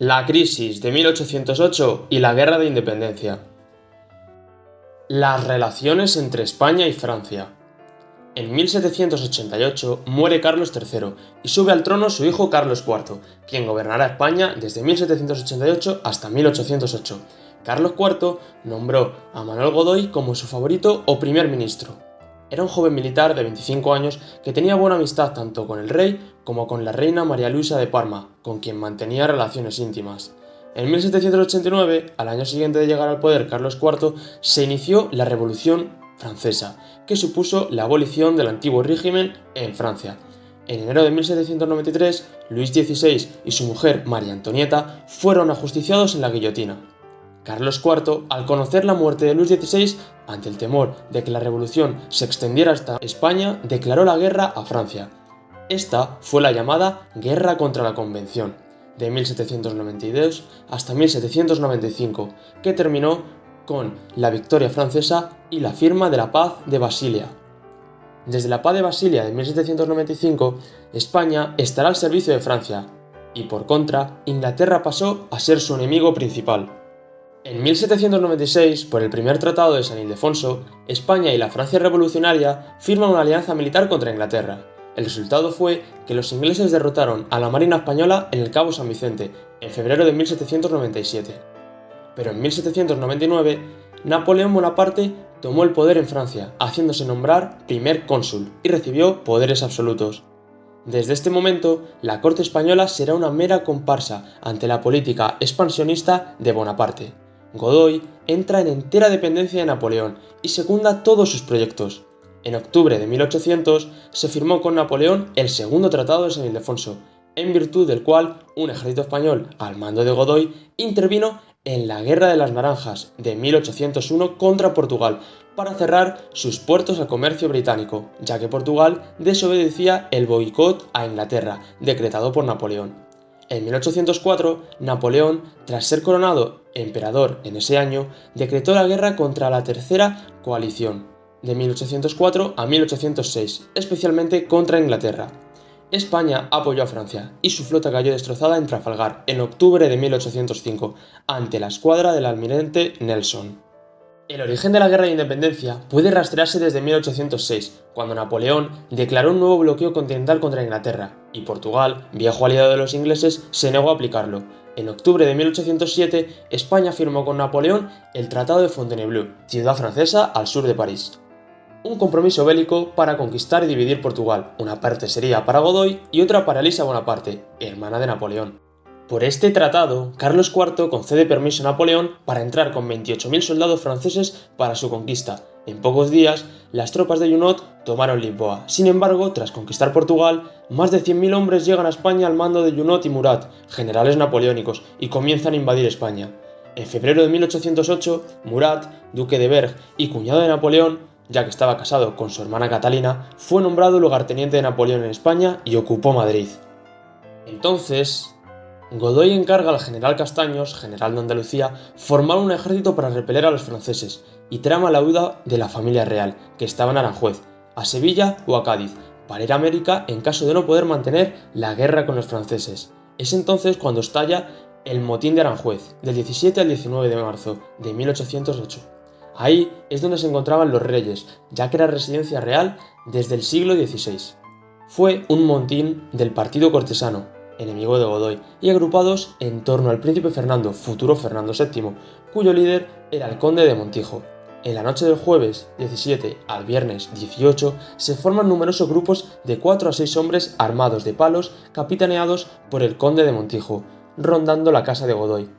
La crisis de 1808 y la Guerra de Independencia. Las relaciones entre España y Francia. En 1788 muere Carlos III y sube al trono su hijo Carlos IV, quien gobernará España desde 1788 hasta 1808. Carlos IV nombró a Manuel Godoy como su favorito o primer ministro. Era un joven militar de 25 años que tenía buena amistad tanto con el rey como con la reina María Luisa de Parma, con quien mantenía relaciones íntimas. En 1789, al año siguiente de llegar al poder Carlos IV, se inició la Revolución Francesa, que supuso la abolición del antiguo régimen en Francia. En enero de 1793, Luis XVI y su mujer María Antonieta fueron ajusticiados en la guillotina. Carlos IV, al conocer la muerte de Luis XVI, ante el temor de que la revolución se extendiera hasta España, declaró la guerra a Francia. Esta fue la llamada Guerra contra la Convención, de 1792 hasta 1795, que terminó con la victoria francesa y la firma de la Paz de Basilia. Desde la Paz de Basilia de 1795, España estará al servicio de Francia, y por contra, Inglaterra pasó a ser su enemigo principal. En 1796, por el primer Tratado de San Ildefonso, España y la Francia revolucionaria firman una alianza militar contra Inglaterra. El resultado fue que los ingleses derrotaron a la Marina española en el Cabo San Vicente, en febrero de 1797. Pero en 1799, Napoleón Bonaparte tomó el poder en Francia, haciéndose nombrar primer cónsul y recibió poderes absolutos. Desde este momento, la corte española será una mera comparsa ante la política expansionista de Bonaparte. Godoy entra en entera dependencia de Napoleón y secunda todos sus proyectos. En octubre de 1800 se firmó con Napoleón el segundo Tratado de San Ildefonso, en virtud del cual un ejército español al mando de Godoy intervino en la Guerra de las Naranjas de 1801 contra Portugal para cerrar sus puertos al comercio británico, ya que Portugal desobedecía el boicot a Inglaterra decretado por Napoleón. En 1804, Napoleón, tras ser coronado emperador en ese año, decretó la guerra contra la Tercera Coalición, de 1804 a 1806, especialmente contra Inglaterra. España apoyó a Francia y su flota cayó destrozada en Trafalgar en octubre de 1805, ante la escuadra del almirante Nelson. El origen de la Guerra de Independencia puede rastrearse desde 1806, cuando Napoleón declaró un nuevo bloqueo continental contra Inglaterra, y Portugal, viejo aliado de los ingleses, se negó a aplicarlo. En octubre de 1807, España firmó con Napoleón el Tratado de Fontainebleau, ciudad francesa al sur de París. Un compromiso bélico para conquistar y dividir Portugal, una parte sería para Godoy y otra para Elisa Bonaparte, hermana de Napoleón. Por este tratado, Carlos IV concede permiso a Napoleón para entrar con 28.000 soldados franceses para su conquista. En pocos días, las tropas de Junot tomaron Lisboa. Sin embargo, tras conquistar Portugal, más de 100.000 hombres llegan a España al mando de Junot y Murat, generales napoleónicos, y comienzan a invadir España. En febrero de 1808, Murat, duque de Berg y cuñado de Napoleón, ya que estaba casado con su hermana Catalina, fue nombrado lugarteniente de Napoleón en España y ocupó Madrid. Entonces, Godoy encarga al general Castaños, general de Andalucía, formar un ejército para repeler a los franceses y trama la huida de la familia real, que estaba en Aranjuez, a Sevilla o a Cádiz, para ir a América en caso de no poder mantener la guerra con los franceses. Es entonces cuando estalla el motín de Aranjuez, del 17 al 19 de marzo de 1808. Ahí es donde se encontraban los reyes, ya que era residencia real desde el siglo XVI. Fue un motín del partido cortesano, enemigo de Godoy, y agrupados en torno al príncipe Fernando, futuro Fernando VII, cuyo líder era el conde de Montijo. En la noche del jueves 17 al viernes 18 se forman numerosos grupos de 4 a 6 hombres armados de palos, capitaneados por el conde de Montijo, rondando la casa de Godoy.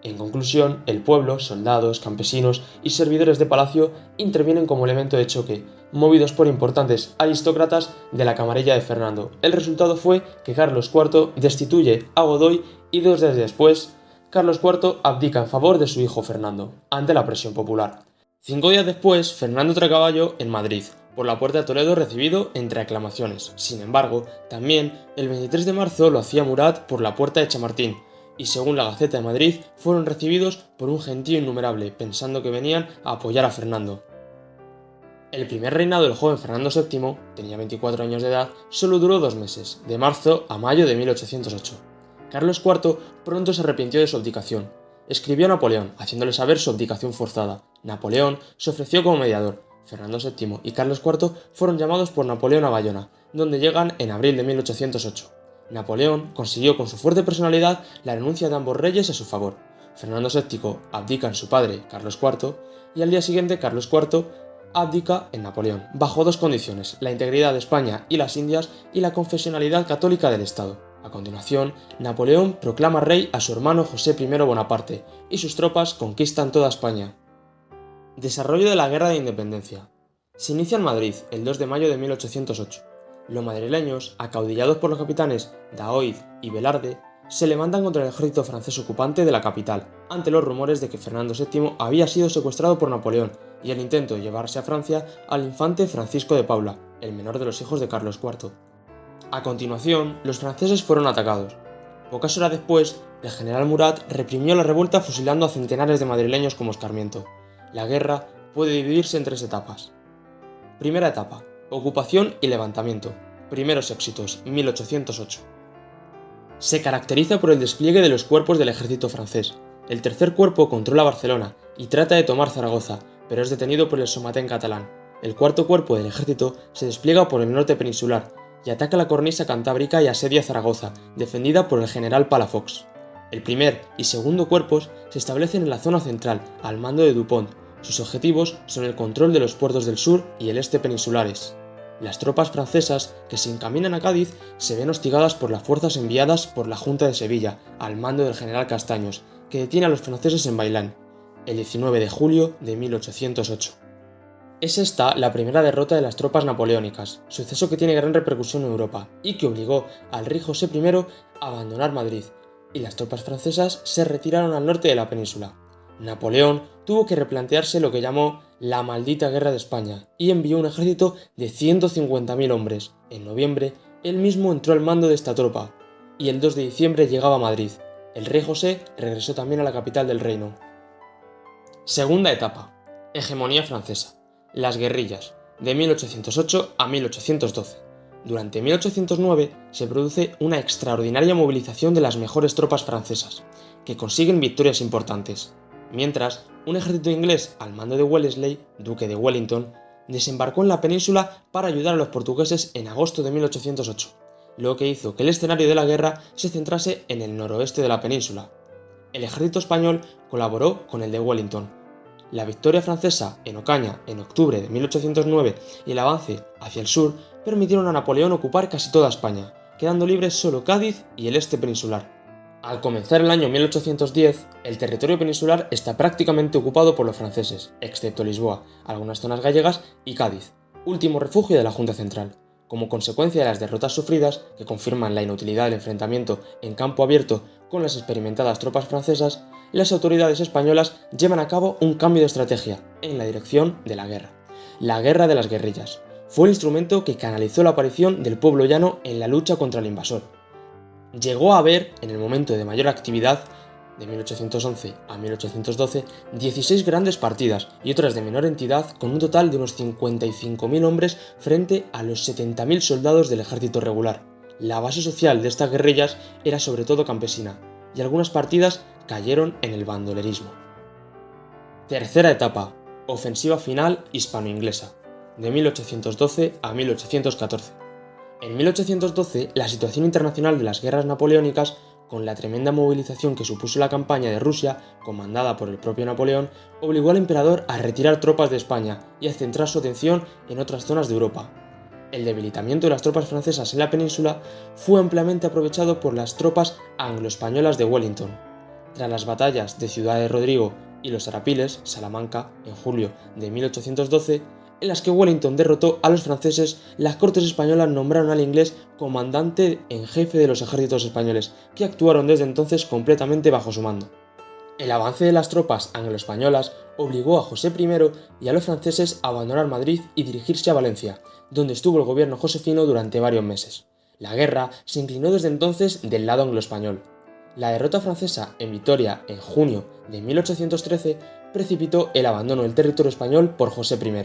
En conclusión, el pueblo, soldados, campesinos y servidores de palacio intervienen como elemento de choque, movidos por importantes aristócratas de la camarilla de Fernando. El resultado fue que Carlos IV destituye a Godoy y 2 días después, Carlos IV abdica en favor de su hijo Fernando, ante la presión popular. 5 días después, Fernando trae caballo en Madrid, por la Puerta de Toledo recibido entre aclamaciones. Sin embargo, también el 23 de marzo lo hacía Murat por la Puerta de Chamartín, y según la Gaceta de Madrid, fueron recibidos por un gentío innumerable, pensando que venían a apoyar a Fernando. El primer reinado del joven Fernando VII, tenía 24 años de edad, solo duró 2 meses, de marzo a mayo de 1808. Carlos IV pronto se arrepintió de su abdicación. Escribió a Napoleón, haciéndole saber su abdicación forzada. Napoleón se ofreció como mediador. Fernando VII y Carlos IV fueron llamados por Napoleón a Bayona, donde llegan en abril de 1808. Napoleón consiguió con su fuerte personalidad la renuncia de ambos reyes a su favor. Fernando VII abdica en su padre, Carlos IV, y al día siguiente Carlos IV abdica en Napoleón, bajo dos condiciones: la integridad de España y las Indias y la confesionalidad católica del Estado. A continuación, Napoleón proclama rey a su hermano José I Bonaparte, y sus tropas conquistan toda España. Desarrollo de la Guerra de Independencia. Se inicia en Madrid el 2 de mayo de 1808. Los madrileños, acaudillados por los capitanes Daoiz y Velarde, se levantan contra el ejército francés ocupante de la capital, ante los rumores de que Fernando VII había sido secuestrado por Napoleón y el intento de llevarse a Francia al infante Francisco de Paula, el menor de los hijos de Carlos IV. A continuación, los franceses fueron atacados. Pocas horas después, el general Murat reprimió la revuelta fusilando a centenares de madrileños como escarmiento. La guerra puede dividirse en tres etapas. Primera etapa: ocupación y levantamiento. Primeros éxitos, 1808. Se caracteriza por el despliegue de los cuerpos del ejército francés. El tercer cuerpo controla Barcelona y trata de tomar Zaragoza, pero es detenido por el Somaten catalán. El cuarto cuerpo del ejército se despliega por el norte peninsular y ataca la cornisa cantábrica y asedia Zaragoza, defendida por el general Palafox. El primer y segundo cuerpos se establecen en la zona central, al mando de Dupont. Sus objetivos son el control de los puertos del sur y el este peninsulares. Las tropas francesas que se encaminan a Cádiz se ven hostigadas por las fuerzas enviadas por la Junta de Sevilla, al mando del general Castaños, que detiene a los franceses en Bailán, el 19 de julio de 1808. Es esta la primera derrota de las tropas napoleónicas, suceso que tiene gran repercusión en Europa y que obligó al rey José I a abandonar Madrid, y las tropas francesas se retiraron al norte de la península. Napoleón tuvo que replantearse lo que llamó la maldita guerra de España y envió un ejército de 150.000 hombres. En noviembre, él mismo entró al mando de esta tropa y el 2 de diciembre llegaba a Madrid. El rey José regresó también a la capital del reino. Segunda etapa: hegemonía francesa. Las guerrillas, de 1808 a 1812. Durante 1809 se produce una extraordinaria movilización de las mejores tropas francesas, que consiguen victorias importantes. Mientras, un ejército inglés al mando de Wellesley, duque de Wellington, desembarcó en la península para ayudar a los portugueses en agosto de 1808, lo que hizo que el escenario de la guerra se centrase en el noroeste de la península. El ejército español colaboró con el de Wellington. La victoria francesa en Ocaña en octubre de 1809 y el avance hacia el sur permitieron a Napoleón ocupar casi toda España, quedando libres solo Cádiz y el este peninsular. Al comenzar el año 1810, el territorio peninsular está prácticamente ocupado por los franceses, excepto Lisboa, algunas zonas gallegas y Cádiz, último refugio de la Junta Central. Como consecuencia de las derrotas sufridas, que confirman la inutilidad del enfrentamiento en campo abierto con las experimentadas tropas francesas, las autoridades españolas llevan a cabo un cambio de estrategia en la dirección de la guerra. La Guerra de las Guerrillas fue el instrumento que canalizó la aparición del pueblo llano en la lucha contra el invasor. Llegó a haber, en el momento de mayor actividad, de 1811 a 1812, 16 grandes partidas y otras de menor entidad, con un total de unos 55.000 hombres frente a los 70.000 soldados del ejército regular. La base social de estas guerrillas era sobre todo campesina, y algunas partidas cayeron en el bandolerismo. Tercera etapa: ofensiva final hispano-inglesa, de 1812 a 1814. En 1812, la situación internacional de las guerras napoleónicas, con la tremenda movilización que supuso la campaña de Rusia, comandada por el propio Napoleón, obligó al emperador a retirar tropas de España y a centrar su atención en otras zonas de Europa. El debilitamiento de las tropas francesas en la península fue ampliamente aprovechado por las tropas anglo-españolas de Wellington. Tras las batallas de Ciudad de Rodrigo y los Arapiles, Salamanca, en julio de 1812, en las que Wellington derrotó a los franceses, las Cortes españolas nombraron al inglés comandante en jefe de los ejércitos españoles, que actuaron desde entonces completamente bajo su mando. El avance de las tropas anglo-españolas obligó a José I y a los franceses a abandonar Madrid y dirigirse a Valencia, donde estuvo el gobierno josefino durante varios meses. La guerra se inclinó desde entonces del lado anglo-español. La derrota francesa en Vitoria en junio de 1813 precipitó el abandono del territorio español por José I.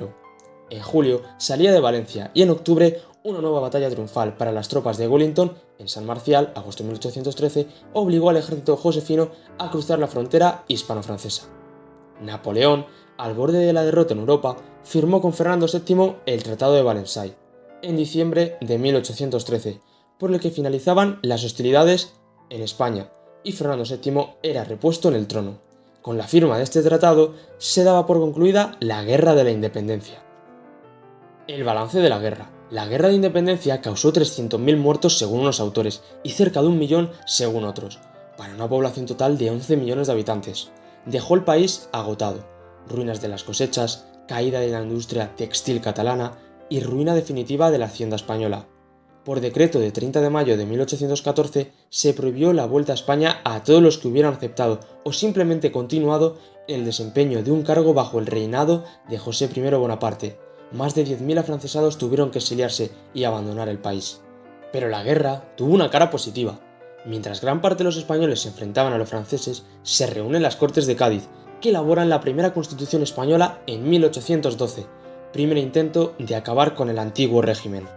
En julio salía de Valencia y en octubre una nueva batalla triunfal para las tropas de Wellington en San Marcial, agosto de 1813, obligó al ejército josefino a cruzar la frontera hispano-francesa. Napoleón, al borde de la derrota en Europa, firmó con Fernando VII el Tratado de Valenciennes en diciembre de 1813, por el que finalizaban las hostilidades en España y Fernando VII era repuesto en el trono. Con la firma de este tratado se daba por concluida la Guerra de la Independencia. El balance de la guerra. La Guerra de Independencia causó 300.000 muertos según unos autores y cerca de 1 millón según otros, para una población total de 11 millones de habitantes. Dejó el país agotado, ruinas de las cosechas, caída de la industria textil catalana y ruina definitiva de la hacienda española. Por decreto de 30 de mayo de 1814 se prohibió la vuelta a España a todos los que hubieran aceptado o simplemente continuado en el desempeño de un cargo bajo el reinado de José I Bonaparte. Más de 10.000 afrancesados tuvieron que exiliarse y abandonar el país. Pero la guerra tuvo una cara positiva. Mientras gran parte de los españoles se enfrentaban a los franceses, se reúnen las Cortes de Cádiz, que elaboran la primera Constitución española en 1812, primer intento de acabar con el antiguo régimen.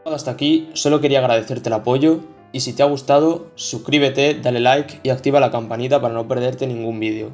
Hasta aquí, solo quería agradecerte el apoyo y si te ha gustado, suscríbete, dale like y activa la campanita para no perderte ningún vídeo.